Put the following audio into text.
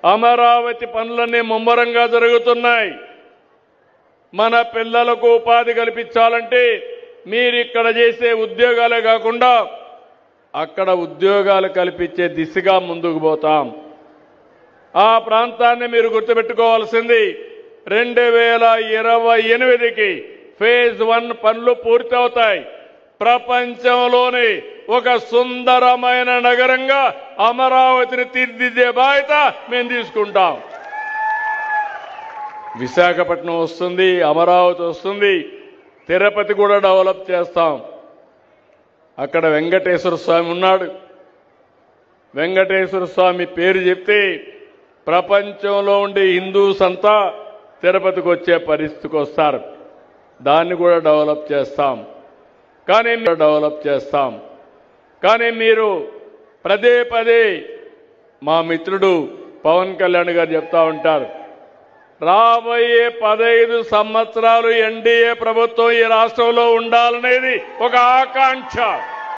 అమరావతి పనులన్నీ ముమ్మరంగా జరుగుతున్నాయి. మన పిల్లలకు ఉపాధి కల్పించాలంటే మీరు ఇక్కడ చేసే ఉద్యోగాలే కాకుండా అక్కడ ఉద్యోగాలు కల్పించే దిశగా ముందుకు పోతాం. ఆ ప్రాంతాన్ని మీరు గుర్తుపెట్టుకోవాల్సింది 2028కి ఫేజ్ 1 పనులు పూర్తవుతాయి. ప్రపంచంలోని ఒక సుందరమైన నగరంగా అమరావతిని తీర్చిదిద్దే బాధ్యత మేము తీసుకుంటాం. విశాఖపట్నం వస్తుంది, అమరావతి వస్తుంది, తిరుపతి కూడా డెవలప్ చేస్తాం. అక్కడ వెంకటేశ్వర స్వామి ఉన్నాడు. వెంకటేశ్వర స్వామి పేరు చెప్తే ప్రపంచంలో ఉండే హిందూస్ అంతా తిరుపతికి వచ్చే పరిస్థితికి వస్తారు. దాన్ని కూడా డెవలప్ చేస్తాం. కానీ మీరు పదే పదే మా మిత్రుడు పవన్ కళ్యాణ్ గారు చెప్తా ఉంటారు, రాబోయే 15 సంవత్సరాలు ఎన్డీఏ ప్రభుత్వం ఈ రాష్ట్రంలో ఉండాలనేది ఒక ఆకాంక్ష.